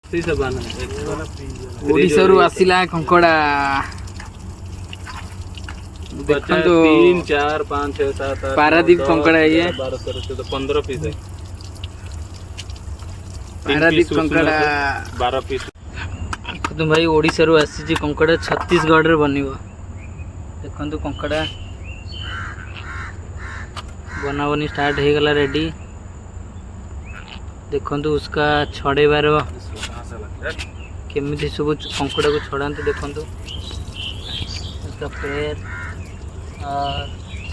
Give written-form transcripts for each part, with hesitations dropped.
ओडिशा रु आसिला कंकड़ा देखंतु 3 4 5 6 7 8 पारादीप कंकड़ा है ये 12 13 14 15 पीस है। पारादीप कंकड़ा 12 पीस। देखो भाई ओडिशा रु आसी कंकड़ा छत्तीसगढ़ रे बनिबो। देखंतु कंकड़ा बना बनी स्टार्ट हो गला रेडी। देखंतु उसका छड़ेबार केमिति सब कंकड़ा को छड़ाते देखंतु उसका पैर और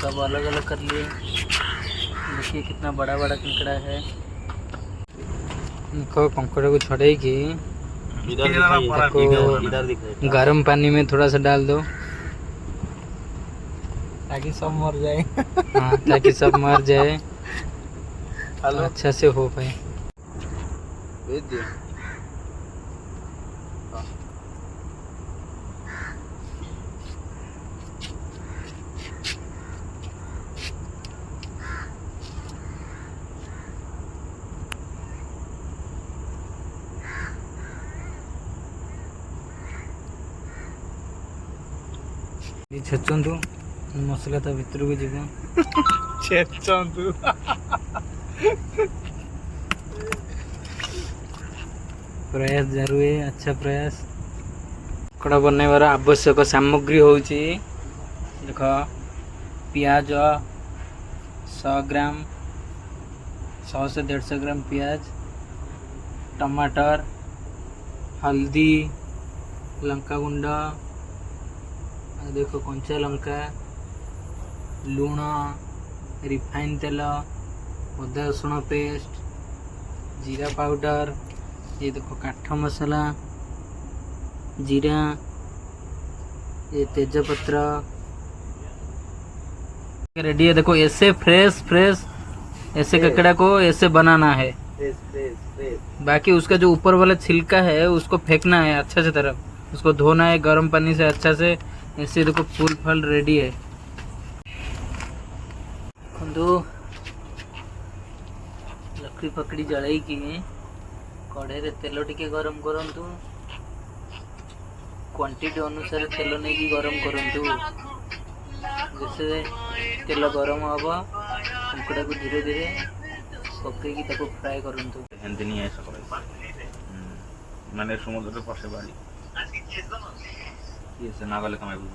सब अलग अलग कर लिए। देखिए कितना बड़ा बड़ा कंकड़ा है। देखो कंकड़ा को छड़े की गर्म पानी में थोड़ा सा डाल दो ताकि सब मर जाए। हाँ ताकि सब मर जाए तो अच्छा से हो पाए। भेज दिया। छेचंतु मसला ता भीतर को जीव छेचंतु प्रयास जरूर है। अच्छा प्रयास। कड़ा बनवार आवश्यक सामग्री होची देख पियाज 100 ग्राम 100 से 150 ग्राम पियाज, टमाटर, हल्दी, लंका गुंड, देखो कंचा लंका, लूण, रिफाइन तेल, अदा रसुण पेस्ट, जीरा पाउडर, ये देखो काठ मसाला, जीरा, ये तेजपत्र रेडी है। देखो ऐसे फ्रेश फ्रेश ऐसे ककड़ा को ऐसे बनाना है। बाकी उसका जो ऊपर वाला छिलका है उसको फेंकना है अच्छा से तरफ, उसको धोना है गर्म पानी से अच्छा से। ऐसे देखो फूल फल रेडी है। लकड़ी पकड़ी जलाई की कढ़े रे तेल टिके गरम करंतु। क्वांटिटी अनुसार तेल नहीं की गरम करंतु। जैसे तेल गरम हवा कंकड़ा को धीरे धीरे पकई की ताको फ्राई करंतु। एंड नहीं ऐसा माने समुद्र के पास बाली ये से नागले कमाई बुझ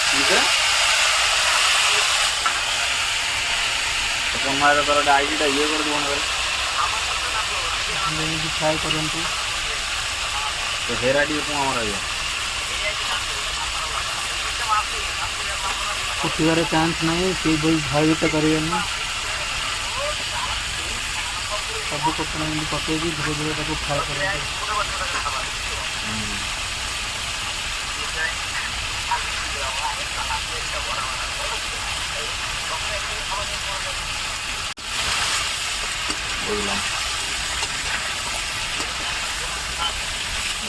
ठीक है। तो हमारा तो आईडी ये कर दो ना ये फ्राई करंतु। तो हेयर आईडी को हमारा ये फुटवार चांस नहीं से भाई भयभीत करिए ना। सब कपड़ा में पकई धीरे धीरे ताको फ्राई करंतु।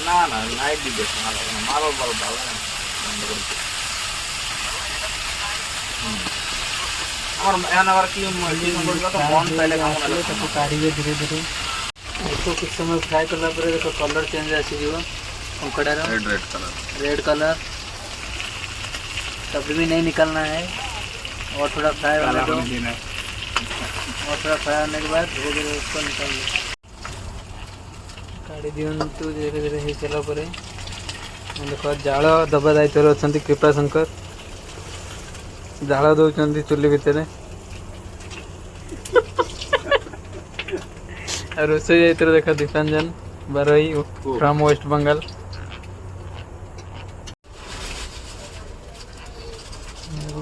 ना ना नाइट भी देखना मारो बाल डाल और एन आवर की मल्टी तो बॉन्ड पहले काम ना ताको काढ़िए धीरे धीरे। देखो कुछ समय फ्राई करला पर देखो कलर चेंज आसी जीव कंकड़ा रो रेड कलर तब भी नहीं निकलना है और थोड़ा फ्राई होने दो। और थोड़ा फ्राई होने के बाद धीरे धीरे उसको निकाल लो। काढ़ी दिंतु धीरे धीरे हो सारा पर देख जाल दबा दायित्व अच्छा कृपा शंकर जाल दौरान चुली भितर रोसे जाइए देखा दीपांजन बारोई फ्रॉम वेस्ट बंगाल।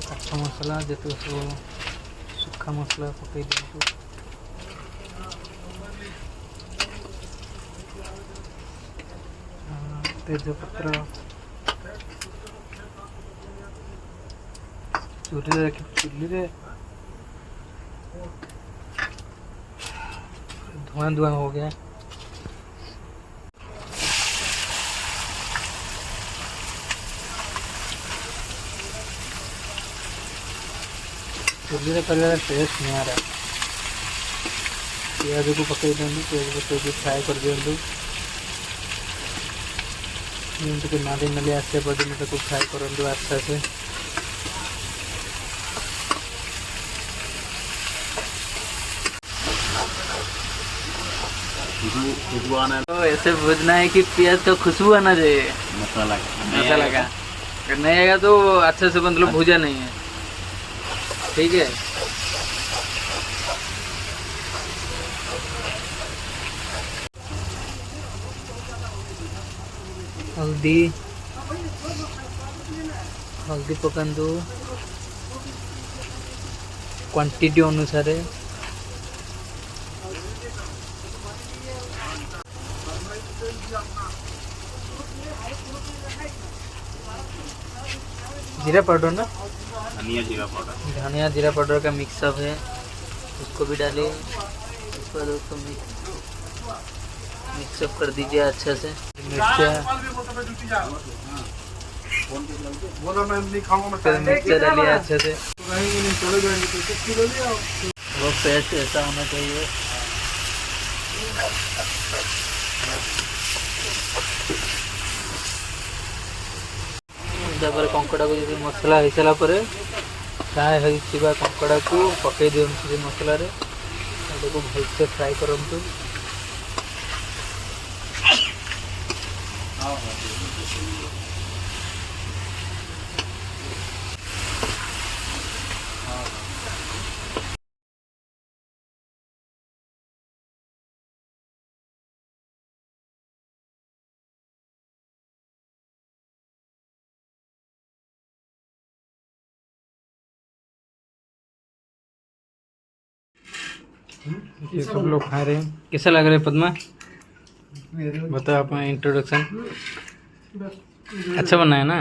काठ मसला जो सब सुखा मसला पकई दिंतु। तेजपत्र चूल्हे रखी चूल्हे धुआं धुआं हो गया। चूल्हे कर टेस्ट नहीं आ रहा। ପିଆଜ को पकई दिंतु पियाज पकई फ्राए कर दिंतु जमीक नाली नाली आसा पर्यटन फ्राए करूँ आस्ते आस्ते खुशबू आना है तो ऐसे भूजना है कि प्याज का खुशबू आना चाहिए मसाला मसाला का अगर नहीं आएगा तो अच्छे से मतलब भूजा नहीं है ठीक है। हल्दी हल्दी पकांदु क्वांटिटी अनुसार जीरा पाउडर ना धनिया जीरा पाउडर धनिया जीरा पाउडर का मिक्सअप है उसको भी डालिए उसके बाद उसको मिक्सअप कर दीजिए अच्छे से मिर्चा मिर्चा डालिए अच्छे से वो पेस्ट ऐसा होना चाहिए तापर कंकड़ा को जो मसला हो सारा पर फ्राए होगा कंकड़ा को पकई दिखाते मसला भलसे फ्राए करूँ ये सब लोग खा रहे हैं। कैसा लग रहा है पद्मा बताओ अपना इंट्रोडक्शन अच्छा बना है ना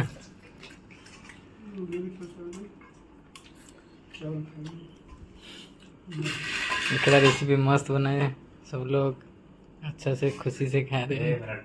इतना रेसिपी मस्त बना है सब लोग अच्छा से खुशी से खा रहे हैं।